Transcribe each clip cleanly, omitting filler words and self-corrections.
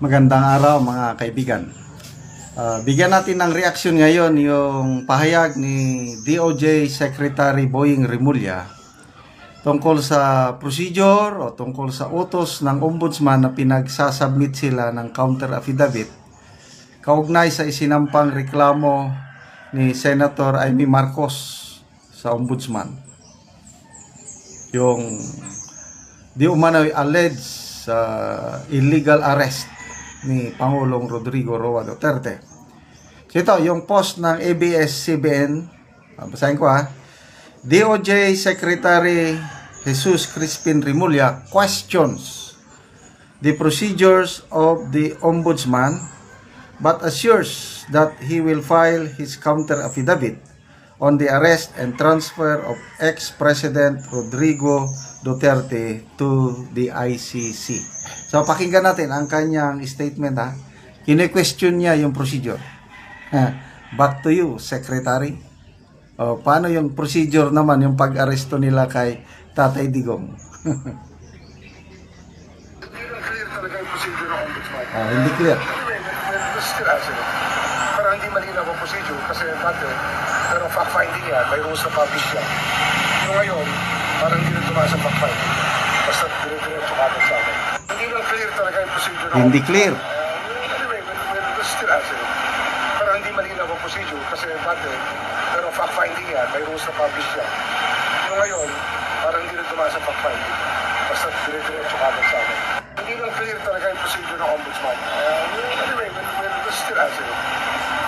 Magandang araw mga kaibigan. Bigyan natin ng reaksyon ngayon yung pahayag ni DOJ Secretary Boying Remulla tungkol sa procedure o tungkol sa utos ng ombudsman na pinagsasubmit sila ng counter affidavit kaugnay sa isinampang reklamo ni Senator Amy Marcos sa ombudsman. Yung di umano'y alleged illegal arrest ni Pangulong Rodrigo Roa Duterte. So ito, yung post ng ABS-CBN, basahin ko DOJ Secretary Jesus Crispin Remulla questions the procedures of the Ombudsman but assures that he will file his counter affidavit on the arrest and transfer of ex-President Rodrigo Duterte to the ICC. So, pakinggan natin ang kanyang statement Kine-question niya yung procedure. Back to you, Secretary. Paano yung procedure naman, yung pag-aresto nila kay Tatay Digong? Clear talaga yung procedure ng ombudsman. Hindi clear. Anyway, still answer it. Parang hindi malinaw ang procedure kasi dati, pero fact-finding yan, may rules na publish yan. Pero ngayon, parang hindi na tumaas ang fact-finding. Basta dire-diretso kagad sa akin. Hindi lang clear talaga yung procedure ng Hindi clear. Anyway, still answer it. Parang hindi malinaw ang procedure kasi dati, pero fact-finding yan, may rules na publish yan. Pero ngayon, parang hindi na tumaas ang fact-finding. Basta dire-diretso kagad sa akin. Hindi lang clear talaga yung procedure ng ombudsman. Anyway, still answer it.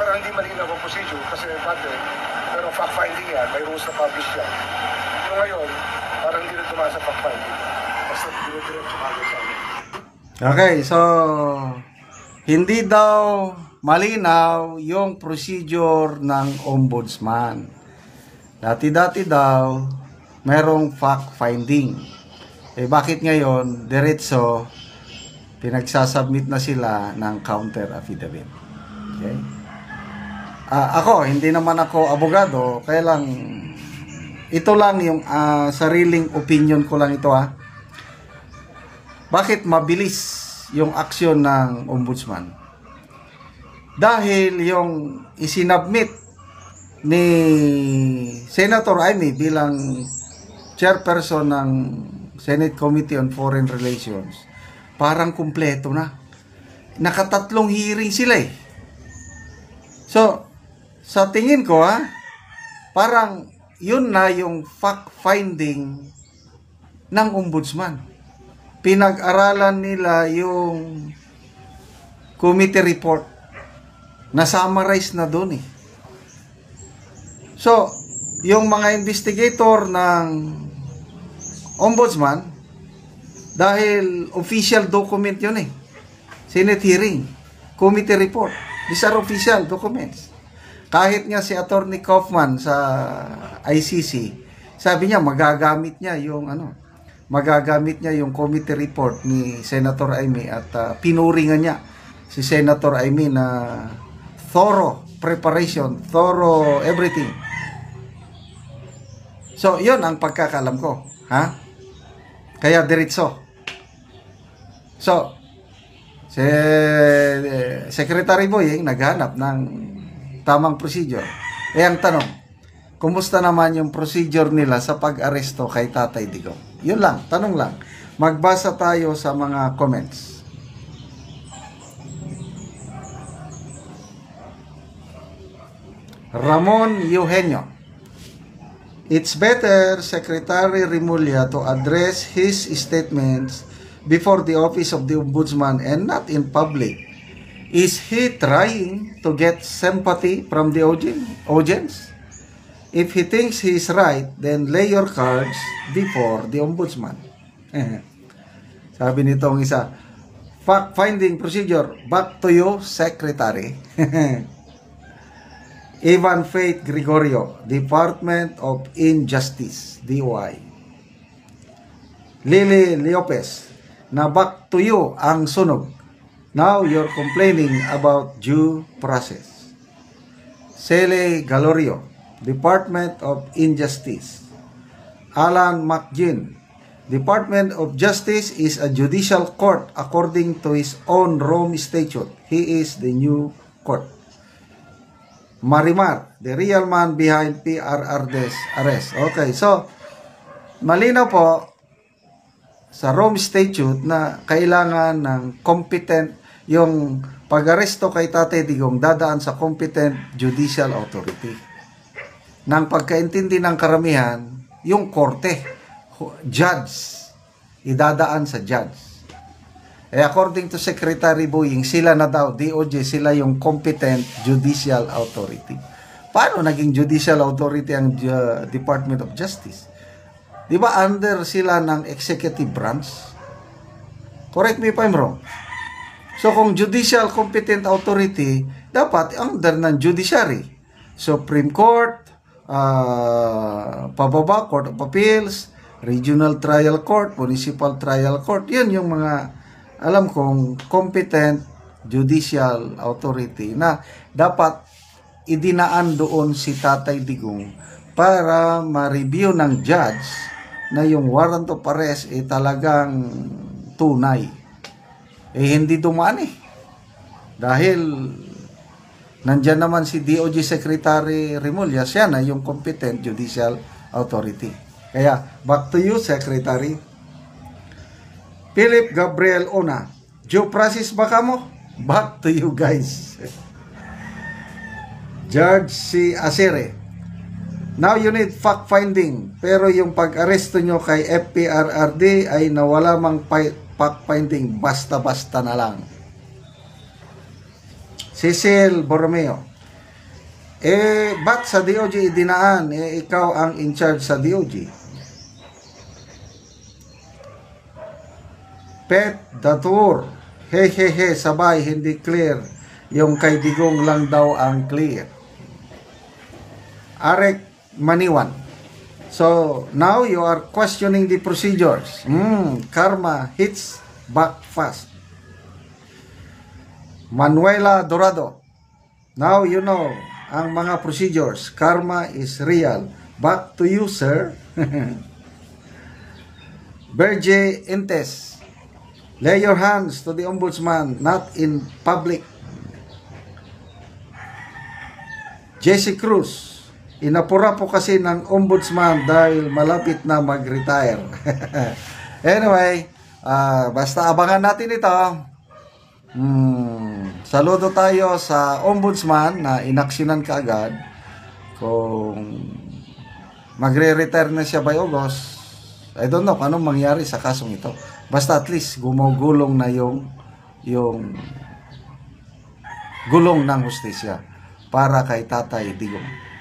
Parang hindi malinaw ang procedure kasi dati, pero fact-finding yan, may rules na publish yan. Pero ngayon, parang hindi na tumaas ang fact-finding. Basta dire-diretso kagad sa akin. Okay, so hindi daw malinaw yung procedure ng ombudsman. Dati-dati daw merong fact-finding. Bakit ngayon diretso pinagsasubmit na sila ng counter affidavit? Okay? Ako, hindi naman ako abogado, kaya lang ito lang yung sariling opinion ko lang ito Bakit mabilis yung aksyon ng ombudsman? Dahil yung isinabmit ni Senator Amy bilang chairperson ng Senate Committee on Foreign Relations, parang kumpleto na. Nakatatlong hearing sila So, sa tingin ko parang yun na yung fact-finding ng ombudsman. Pinag-aralan nila yung committee report na summarize na doon So, yung mga investigator ng ombudsman, dahil official document yun Senate hearing, committee report, these are official documents. Kahit nga si Attorney Kaufman sa ICC, sabi niya magagamit niya yung committee report ni Senator Amy at pinuringan niya si Senator Amy na thorough preparation, thorough everything. So, yun ang pagkakalam ko. Kaya diretso. So, si Secretary Boying naghanap ng tamang procedure. Ang tanong, kumusta naman yung procedure nila sa pag-aresto kay Tatay Digong? Yun lang, tanong lang. Magbasa tayo sa mga comments. Ramon Eugenio. It's better Secretary Remulla to address his statements before the office of the Ombudsman and not in public. Is he trying to get sympathy from the audience? If he thinks he is right, then lay your cards before the Ombudsman. Sabi nitong isa, fact-finding procedure, back to you, Secretary. Ivan Faith Gregorio, Department of Injustice, DOI. Lily Lopez, na back to you ang sunog. Now you're complaining about due process. Cele Galorio, Department of Injustice. Alan McGinn, Department of Justice is a judicial court according to his own Rome Statute. He is the new court. Marimar, the real man behind PRRD's arrest. Okay, so malinaw po sa Rome Statute na kailangan ng competent, yung pag-aresto kay Tatay Digong dadaan sa competent judicial authority. Nang pagkaintindi ng karamihan, yung korte, judge, idadaan sa judge. According to Secretary Boying, sila na daw, DOJ, sila yung competent judicial authority. Paano naging judicial authority ang Department of Justice? Di ba under sila ng executive branch? Correct me if I'm wrong. So kung judicial competent authority, dapat under ng judiciary. Supreme Court, pababa, Court of Appeals, Regional Trial Court, Municipal Trial Court, yan yung mga alam kong competent judicial authority na dapat idinaan doon si Tatay Digong para ma-review ng judge na yung warrant of arrest talagang tunay. Hindi dumaan dahil nandyan naman si DOJ Secretary Remulla, siya na yung competent judicial authority. Kaya back to you, Secretary. Philip Gabriel Ona, due process ba kamo? Back to you guys. Judge C. Asire, now you need fact-finding, pero yung pag-aresto nyo kay FPRRD ay nawala mang fact-finding, basta-basta na lang. Cecil Borromeo, ba't sa DOJ dinaan? Ikaw ang in charge sa DOJ. Pet Datur, hehehe, sabay, hindi clear. Yung kay Digong lang daw ang clear. Arek Maniwan, so now you are questioning the procedures. Karma hits back fast. Manuela Dorado, now you know ang mga procedures. Karma is real. Back to you, sir. Berge Intes, lay your hands to the ombudsman, not in public. Jesse Cruz, inapura po kasi ng ombudsman dahil malapit na mag-retire. Anyway, basta abangan natin ito. Saludo tayo sa ombudsman na inaksyonan kaagad. Kung magre-retire na siya by August, I don't know kung anong mangyari sa kasong ito. Basta at least gumugulong na yung gulong ng hustisya para kay Tatay Digong.